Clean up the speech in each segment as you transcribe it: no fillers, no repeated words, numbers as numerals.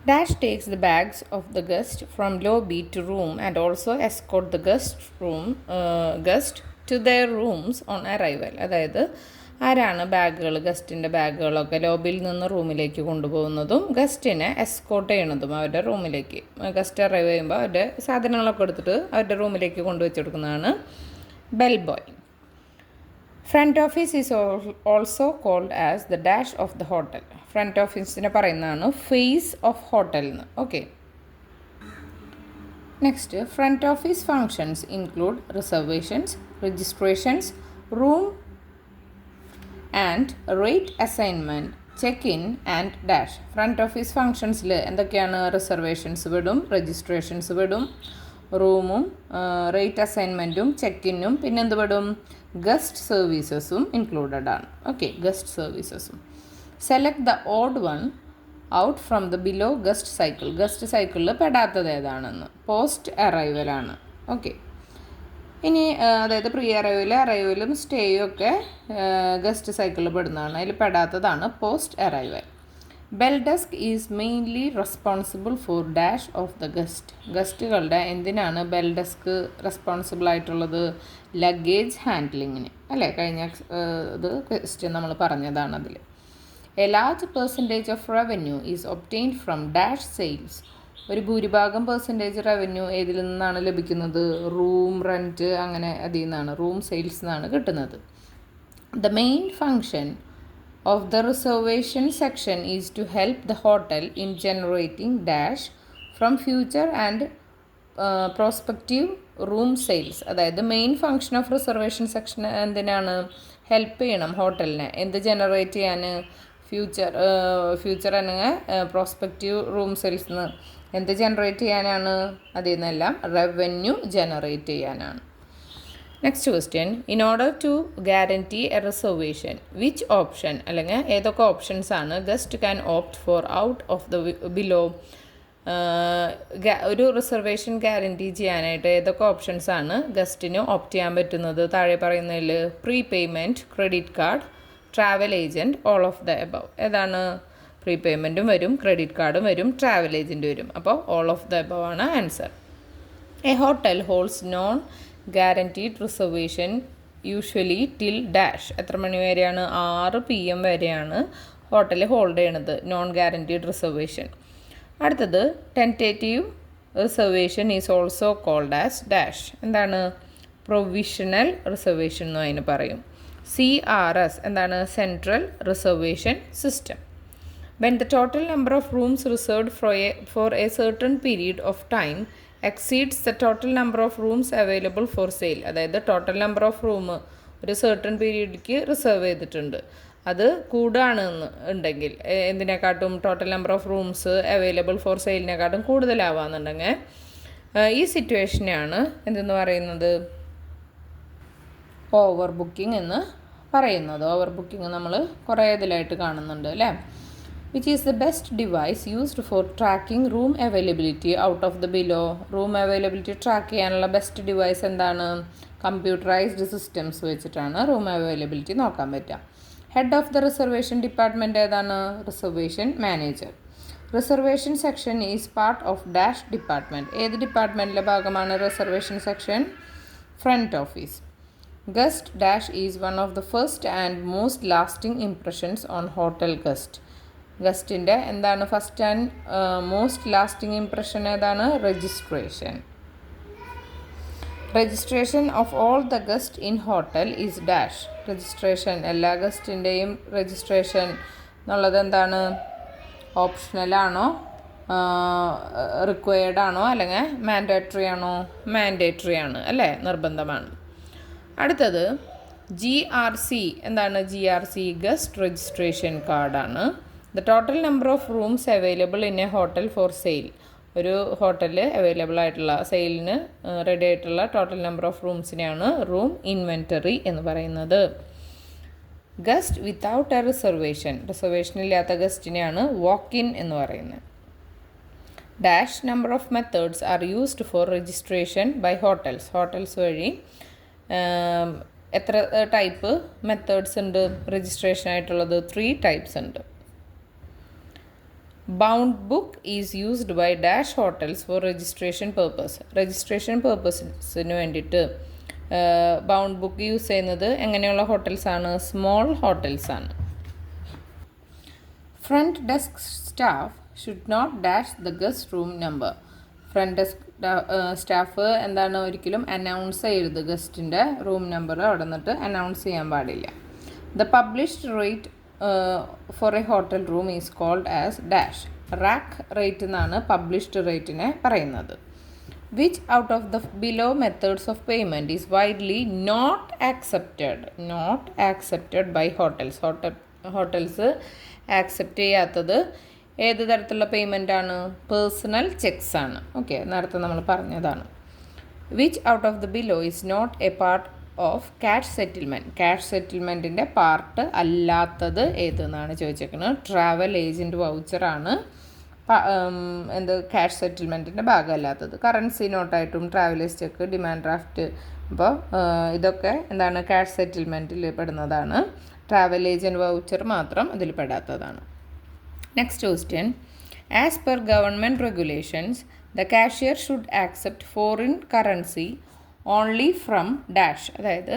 Dash takes the bags of the guest from lobby to room and also escort the guest to their rooms on arrival. അതായത് ആരാണ് ഗസ്റ്റിൻ്റെ ബാഗുകളൊക്കെ ലോബിയിൽ നിന്ന് റൂമിലേക്ക് കൊണ്ടുപോകുന്നതും ഗസ്റ്റിനെ escort ചെയ്യണതും അവരുടെ റൂമിലേക്ക്. Guest arrive ചെയ്യുമ്പോൾ അവരുടെ സാധനങ്ങളൊക്കെ എടുത്തിട്ട് അവരുടെ റൂമിലേക്ക് കൊണ്ടുവച്ച് കൊടുക്കുന്നതാണ് bell boy. Front office is also called as the dash of the hotel. Front ഓഫീസിനെ പറയുന്നതാണ് ഫേസ് ഓഫ് ഹോട്ടൽ എന്ന്. Okay, next front office functions include reservations, registrations, room and rate assignment, check in and dash. Front office ഫങ്ഷൻസിൽ എന്തൊക്കെയാണ്? Reservations വിടും, registrations വിടും, റൂമും rate അസൈൻമെൻറ്റും ചെക്ക്-ഇന്നും പിന്നെന്ത് വിടും? ഗസ്റ്റ് സർവീസസും ഇൻക്ലൂഡഡ് ആണ്. ഓക്കെ, ഗസ്റ്റ് സർവീസസും. Select the odd one out from the below guest cycle. Guest സൈക്കിളിൽ പെടാത്തത് ഏതാണെന്ന്. പോസ്റ്റ് അറൈവലാണ്. ഓക്കെ, ഇനി അതായത് പ്രീ അറൈവലും സ്റ്റേയും ഒക്കെ ഗസ്റ്റ് സൈക്കിളിൽ പെടുന്നതാണ്. അതിൽ പെടാത്തതാണ് post arrival. Bell desk is mainly responsible for dash of the guest. ഗസ്റ്റുകളുടെ എന്തിനാണ് ബെൽ ഡെസ്ക് റെസ്പോൺസിബിൾ ആയിട്ടുള്ളത്? ലഗേജ് ഹാൻഡ്ലിങ്ങിന് അല്ലേ? കഴിഞ്ഞ ഇത് ക്വസ്റ്റ്യൻ നമ്മൾ പറഞ്ഞതാണ്. അതിൽ a large percentage of revenue is obtained from dash sales. ഒരു ഭൂരിഭാഗം പെർസെൻറ്റേജ് റവന്യൂ ഏതിൽ നിന്നാണ് ലഭിക്കുന്നത്? റൂം റെൻറ്റ്, അങ്ങനെ അതിൽ നിന്നാണ്, റൂം സെയിൽസ് നിന്നാണ് കിട്ടുന്നത്. The main function of the reservation section is to help the hotel in generating dash from future and prospective room sales. അതായത് main function of reservation section എന്തിനാണ്? ഹെൽപ്പ് ചെയ്യണം ഹോട്ടലിനെ എന്ത് generate ചെയ്യാൻ? ഫ്യൂച്ചർ അല്ലെങ്കിൽ prospective room സെയിൽസിന് എന്ത് generate ചെയ്യാനാണ്? അതിൽ നിന്നെല്ലാം റവന്യൂ ജനറേറ്റ് ചെയ്യാനാണ്. Next question, in order to guarantee a reservation which option അല്ലെങ്കിൽ ഏതൊക്കെ ഓപ്ഷൻസ് ആണ് guest can opt for out of the below? ഒരു റിസർവേഷൻ ഗ്യാരൻറ്റി ചെയ്യാനായിട്ട് ഏതൊക്കെ ഓപ്ഷൻസ് ആണ് ഗസ്റ്റിന് ഓപ്റ്റ് ചെയ്യാൻ പറ്റുന്നത്? താഴെ പറയുന്നതിൽ prepayment, credit card, travel agent, all of the above. ഏതാണ്? പ്രീ പേയ്മെൻറ്റും വരും, ക്രെഡിറ്റ് കാർഡും വരും, ട്രാവൽ ഏജൻറ്റ് വരും. അപ്പോൾ ഓൾ ഓഫ് ദ എബവ് ആണ് answer. A hotel holds non guaranteed reservation usually till dash. എത്ര മണി വരെയാണ്? 6 PM വരെയാണ് ഹോട്ടൽ ഹോൾഡ് ചെയ്യണത് നോൺ ഗ്യാരൻറ്റീഡ് റിസർവേഷൻ. അടുത്തത് tentative reservation is also called as dash. എന്താണ്? പ്രൊവിഷണൽ റിസർവേഷൻ എന്ന് അതിന് പറയും. CRS എന്താണ്? Central reservation system. When the total number of rooms reserved for a certain period of time exceeds the total number of rooms available for sale. അതായത് total number of room ഒരു certain പീരീഡിലേക്ക് reserve ചെയ്തിട്ടുണ്ട്, അത് കൂടുകയാണെന്ന് ഉണ്ടെങ്കിൽ, എന്തിനെക്കാട്ടും total number of rooms available for സെയിലിനെക്കാട്ടും കൂടുതലാവാന്നുണ്ടെങ്കിൽ ഈ സിറ്റുവേഷനെയാണ് എന്തെന്ന് പറയുന്നത്? ഓവർ ബുക്കിംഗ് എന്ന് പറയുന്നത്. ഓവർ ബുക്കിംഗ് നമ്മൾ കുറേ ഇതിലായിട്ട് കാണുന്നുണ്ട് അല്ലേ? which is the best device used for tracking room availability out of the below. room availability track ചെയ്യാനുള്ള ബെസ്റ്റ് ഡിവൈസ് എന്താണ്? കമ്പ്യൂട്ടറൈസ്ഡ് സിസ്റ്റംസ് വെച്ചിട്ടാണ് റൂം അവൈലബിലിറ്റി നോക്കാൻ പറ്റുക. Head of the reservation department ഏതാണ്? Reservation manager. Reservation section is part of dash department. ഏത് ഡിപ്പാർട്ട്മെൻറ്റിലെ ഭാഗമാണ് reservation section? Front office. Guest dash is one of the first and most lasting impressions on hotel guest. ഗസ്റ്റിൻ്റെ എന്താണ് first and most lasting impression ഏതാണ്? Registration. Registration of all the guest in hotel is dash. Registration എല്ലാ ഗസ്റ്റിൻ്റെയും registration എന്നുള്ളത് എന്താണ്? ഓപ്ഷണലാണോ, required ആണോ, അല്ലെങ്കിൽ mandatory ആണോ? Mandatory ആണ് അല്ലേ, നിർബന്ധമാണ്. അടുത്തത് GRC. എന്താണ് GRC? ഗസ്റ്റ് രജിസ്ട്രേഷൻ കാർഡാണ്. The total number of rooms available in a hotel for sale. ഒരു ഹോട്ടലിൽ അവൈലബിൾ ആയിട്ടുള്ള സെയിലിന് റെഡി ആയിട്ടുള്ള ടോട്ടൽ നമ്പർ ഓഫ് റൂംസിനെയാണ് റൂം ഇൻവെൻറ്ററി എന്ന് പറയുന്നത്. Guest without a reservation, reservation ഇല്ലാത്ത ഗസ്റ്റിനെയാണ് വാക്ക് ഇൻ എന്ന് പറയുന്നത്. Dash number of methods are used for registration by hotels. Hotels വഴി എത്ര ടൈപ്പ് മെത്തേഡ്സ് ഉണ്ട് രജിസ്ട്രേഷൻ ആയിട്ടുള്ളത്? 3 ടൈപ്സ് ഉണ്ട്. Bound book is used by dash hotels for registration പേർപ്പസിന് വേണ്ടിയിട്ട് ബൗണ്ട് ബുക്ക് യൂസ് ചെയ്യുന്നത് എങ്ങനെയുള്ള ഹോട്ടൽസാണ്? സ്മോൾ ഹോട്ടൽസാണ്. Front desk staff should not dash the guest room number. Front desk staff എന്താണ്, ഒരിക്കലും അനൗൺസ് ചെയ്യരുത് ഗസ്റ്റിൻ്റെ റൂം നമ്പർ അവിടെ നിന്നിട്ട് അനൗൺസ് ചെയ്യാൻ പാടില്ല. The published rate for a hotel room is called as dash. Rack rate എന്നാണ് published റേറ്റിനെ പറയുന്നത്. Which out of the below methods of payment is widely not accepted by hotels accept ചെയ്യാത്തത് ഏത് തരത്തിലുള്ള പേയ്മെൻ്റ് ആണ്? Personal checks ആണ്. Okay, നേരത്തെ നമ്മൾ പറഞ്ഞതാണ്. Which out of the below is not a part of cash സെറ്റിൽമെൻറ്റിൻ്റെ പാർട്ട് അല്ലാത്തത് ഏതെന്നാണ് ചോദിച്ചേക്കുന്നത്. ട്രാവൽ ഏജൻറ്റ് വൗച്ചറാണ് ക്യാഷ് സെറ്റിൽമെൻറ്റിൻ്റെ ഭാഗമല്ലാത്തത്. കറൻസി നോട്ടായിട്ടും ട്രാവലേഴ്സ് ചെക്ക്, ഡിമാൻഡ് ഡ്രാഫ്റ്റ്, അപ്പോൾ ഇതൊക്കെ എന്താണ്, ക്യാഷ് സെറ്റിൽമെൻറ്റിൽ പെടുന്നതാണ്. ട്രാവൽ ഏജൻറ്റ് വൗച്ചർ മാത്രം അതിൽ പെടാത്തതാണ്. Next question. As per government regulations the cashier should accept foreign currency only from dash. അതായത്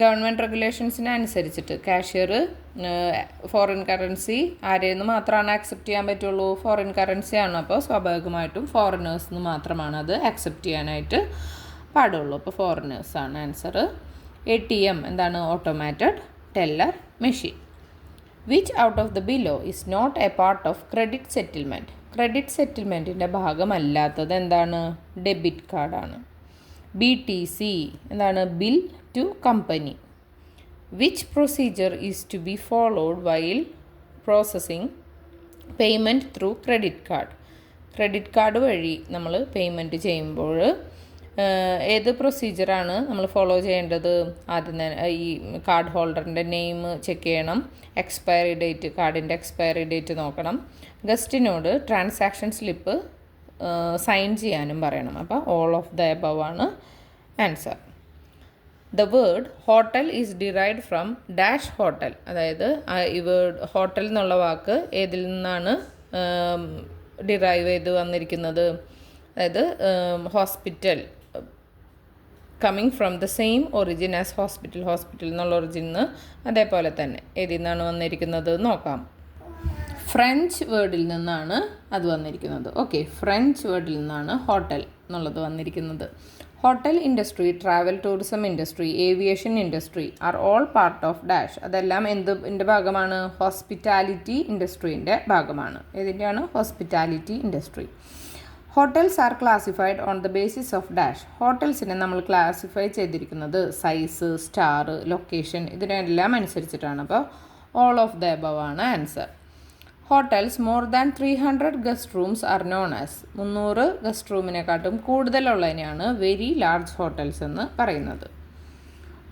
ഗവൺമെൻറ് റെഗുലേഷൻസിന് അനുസരിച്ചിട്ട് കാഷ്യർ ഫോറിൻ കറൻസി ആരിൽ നിന്ന് മാത്രമാണ് ആക്സെപ്റ്റ് ചെയ്യാൻ പറ്റുള്ളൂ? ഫോറിൻ കറൻസിയാണ്. അപ്പോൾ സ്വാഭാവികമായിട്ടും ഫോറിനേഴ്സിന് മാത്രമാണ് അത് ആക്സെപ്റ്റ് ചെയ്യാനായിട്ട് പാടുള്ളൂ. അപ്പോൾ ഫോറിനേഴ്സാണ് ആൻസർ. ATM എന്താണ്? Automated teller machine. Which out of the below is not a part of credit settlement. Credit സെറ്റിൽമെൻറ്റിൻ്റെ ഭാഗമല്ലാത്തത് എന്താണ്? ഡെബിറ്റ് കാർഡാണ്. BTC എന്താണ്? Bill to company. Which procedure is to be followed while processing payment through credit card. Credit card വഴി നമ്മൾ payment ചെയ്യുമ്പോൾ ഏത് പ്രൊസീജിയറാണ് നമ്മൾ ഫോളോ ചെയ്യേണ്ടത്? ആദ്യം തന്നെ ഈ കാർഡ് ഹോൾഡറിൻ്റെ നെയിം ചെക്ക് ചെയ്യണം, കാർഡിൻ്റെ എക്സ്പയറി ഡേറ്റ് നോക്കണം, ഗസ്റ്റിനോട് ട്രാൻസാക്ഷൻ സ്ലിപ്പ് സൈൻ ചെയ്യാനും പറയണം. അപ്പോൾ ഓൾ ഓഫ് ദ എബവ് ആണ് answer. The word hotel is derived from dash hotel. അതായത് ഈ വേർഡ് ഹോട്ടൽ എന്നുള്ള വാക്ക് ഏതിൽ നിന്നാണ് ഡിറൈവ് ചെയ്ത് വന്നിരിക്കുന്നത്? അതായത് hospital, coming from the same origin as hospital എന്നുള്ള ഒറിജിന് അതേപോലെ തന്നെ ഏതിൽ നിന്നാണ് വന്നിരിക്കുന്നത് നോക്കാം. ഫ്രഞ്ച് വേർഡിൽ നിന്നാണ് അത് വന്നിരിക്കുന്നത്. ഓക്കെ, ഫ്രഞ്ച് വേർഡിൽ നിന്നാണ് ഹോട്ടൽ എന്നുള്ളത് വന്നിരിക്കുന്നത്. Hotel industry, travel tourism industry, aviation industry are all part of dash. അതെല്ലാം എന്തിൻ്റെ ഭാഗമാണ്? ഹോസ്പിറ്റാലിറ്റി ഇൻഡസ്ട്രീൻ്റെ ഭാഗമാണ്. ഏതിൻ്റെയാണ്? Hospitality industry. Hotels are classified on the basis of dash. ഹോട്ടൽസിനെ നമ്മൾ ക്ലാസിഫൈ ചെയ്തിരിക്കുന്നത് സൈസ്, സ്റ്റാർ, ലൊക്കേഷൻ ഇതിനെല്ലാം അനുസരിച്ചിട്ടാണ്. അപ്പോൾ ഓൾ ഓഫ് ദ എബവ് ആണ് answer. Hotels more than 300 guest rooms are known as. 300 guest റൂമിനെക്കാട്ടും കൂടുതലുള്ളതിനെയാണ് വെരി ലാർജ് ഹോട്ടൽസ് എന്ന് പറയുന്നത്.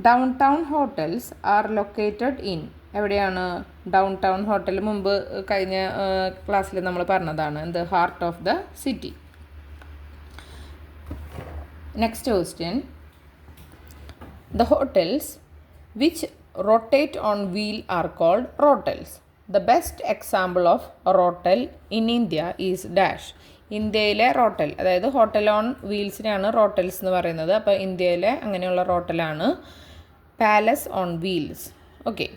Downtown hotels R located in. എവിടെയാണ് ഡൗൺ ടൗൺ ഹോട്ടൽ? മുമ്പ് കഴിഞ്ഞ ക്ലാസ്സിൽ നമ്മൾ പറഞ്ഞതാണ്. എന്ത്? Heart of the city. Next question. The hotels which rotate on wheel are called rotels. The best example of rotel in India is dash. ഇന്ത്യയിലെ rotel, അതായത് hotel on വീൽസിനെയാണ് റോട്ടൽസ് എന്ന് പറയുന്നത്. അപ്പോൾ ഇന്ത്യയിലെ അങ്ങനെയുള്ള റോട്ടലാണ് palace on wheels. Okay.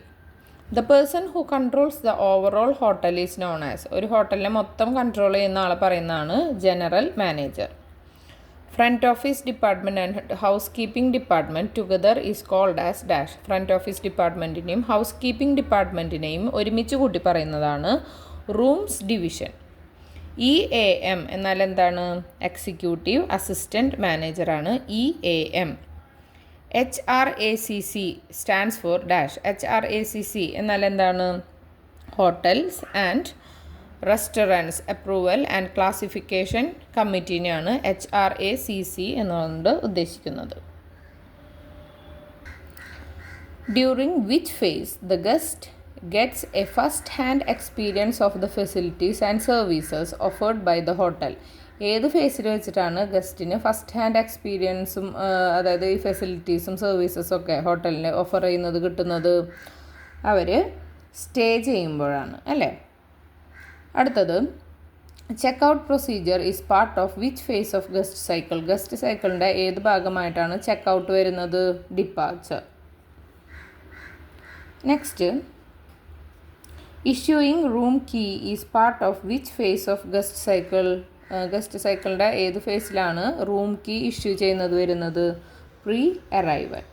The person who controls the overall hotel is known as. ഒരു ഹോട്ടലിനെ മൊത്തം കൺട്രോൾ ചെയ്യുന്ന ആളെ പറയുന്നതാണ് general manager. Front office department and housekeeping department together is called as dash. Front office ഡിപ്പാർട്ട്മെൻറ്റിനെയും housekeeping ഡിപ്പാർട്ട്മെൻറ്റിനെയും ഒരുമിച്ച് കൂട്ടി പറയുന്നതാണ് റൂംസ് ഡിവിഷൻ. EAM എന്നാൽ എന്താണ്? എക്സിക്യൂട്ടീവ് അസിസ്റ്റൻറ്റ് മാനേജറാണ് EAM. HRACC stands for dash. HRACC എന്നാൽ എന്താണ്? Hotels and restaurants approval and classification കമ്മിറ്റീനെയാണ് HRACC എന്നുകൊണ്ട് ഉദ്ദേശിക്കുന്നത്. During which phase the guest gets a first hand experience of the facilities and services offered by the hotel. ഏത് ഫേസിൽ വെച്ചിട്ടാണ് ഗസ്റ്റിന് first hand എക്സ്പീരിയൻസും അതായത് ഈ ഫെസിലിറ്റീസും സർവീസസും ഒക്കെ ഹോട്ടലിന് ഓഫർ ചെയ്യുന്നത് കിട്ടുന്നത്? അവർ സ്റ്റേ ചെയ്യുമ്പോഴാണ്, അല്ലേ? അടുത്തത് check out procedure is part of which phase of guest cycle. Guest സൈക്കിളിൻ്റെ ഏത് ഭാഗമായിട്ടാണ് ചെക്ക് ഔട്ട് വരുന്നത്? Departure. Next, issuing room key is part of which phase of guest cycle. Guest സൈക്കിളിൻ്റെ ഏത് ഫേസിലാണ് റൂം കീ ഇഷ്യൂ ചെയ്യുന്നത് വരുന്നത്? Pre arrival.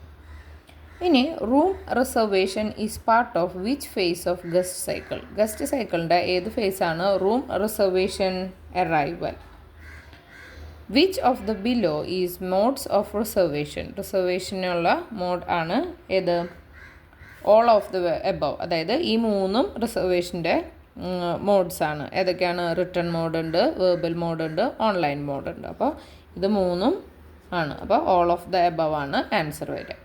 ഇനി room reservation is part of which phase of guest cycle. Guest സൈക്കിളിൻ്റെ ഏത് ഫേസാണ് room reservation? Arrival. Which of the below is modes of reservation. റിസർവേഷനുള്ള മോഡ് ആണ് ഏത്? All of the above. അതായത് ഈ മൂന്നും റിസർവേഷൻ്റെ മോഡ്സ് ആണ്. ഏതൊക്കെയാണ്? റിട്ടേൺ മോഡുണ്ട്, വെർബൽ മോഡുണ്ട്, ഓൺലൈൻ മോഡുണ്ട്. അപ്പോൾ ഇത് മൂന്നും ആണ്. അപ്പോൾ ഓൾ ഓഫ് ദ എബവ് ആണ് ആൻസർ വരിക.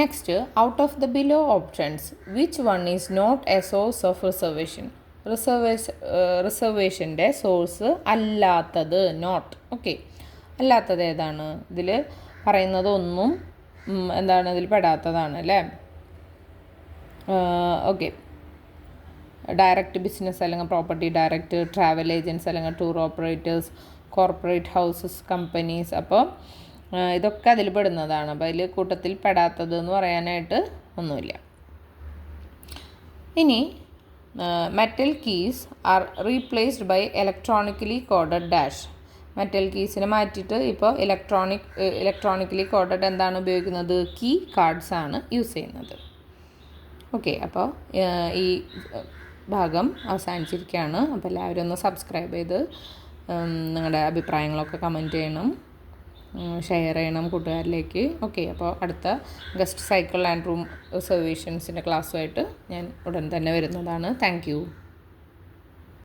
Next, out of the below options which one is not a source of reservation. റിസർവേഷൻ്റെ സോഴ്സ് അല്ലാത്തത് നോട്ട്. ഓക്കെ, അല്ലാത്തത് ഏതാണ്? ഇതിൽ പറയുന്നത് ഒന്നും എന്താണ് ഇതിൽ പെടാത്തതാണ് അല്ലേ? ഓക്കെ, ഡയറക്റ്റ് ബിസിനസ് അല്ലെങ്കിൽ പ്രോപ്പർട്ടി ഡയറക്റ്റ്, ട്രാവൽ ഏജൻറ്റ്സ് അല്ലെങ്കിൽ tour operators, corporate houses, companies. അപ്പോൾ ഇതൊക്കെ അതിൽ പെടുന്നതാണ്. അപ്പോൾ അതിൽ കൂട്ടത്തിൽ പെടാത്തത് എന്ന് പറയാനായിട്ട് ഒന്നുമില്ല. ഇനി metal keys are replaced by electronically coded dash. Metal കീസിനെ മാറ്റിയിട്ട് ഇപ്പോൾ ഇലക്ട്രോണിക്കലി കോഡഡ് എന്താണ് ഉപയോഗിക്കുന്നത്? കീ കാർഡ്സ് ആണ് യൂസ് ചെയ്യുന്നത്. ഓക്കെ, അപ്പോൾ ഈ ഭാഗം അവസാനിച്ചിരിക്കുകയാണ്. അപ്പോൾ എല്ലാവരും ഒന്ന് സബ്സ്ക്രൈബ് ചെയ്ത് നിങ്ങളുടെ അഭിപ്രായങ്ങളൊക്കെ കമൻറ്റ് ചെയ്യണം, ഷെയർ ചെയ്യണം കൂട്ടുകാരിലേക്ക്. ഓക്കെ, അപ്പോൾ അടുത്ത ഗസ്റ്റ് സൈക്കിൾ ആൻഡ് റൂം റിസർവേഷൻസിൻ്റെ ക്ലാസ്സുമായിട്ട് ഞാൻ ഉടൻ തന്നെ വരുന്നതാണ്. Thank you.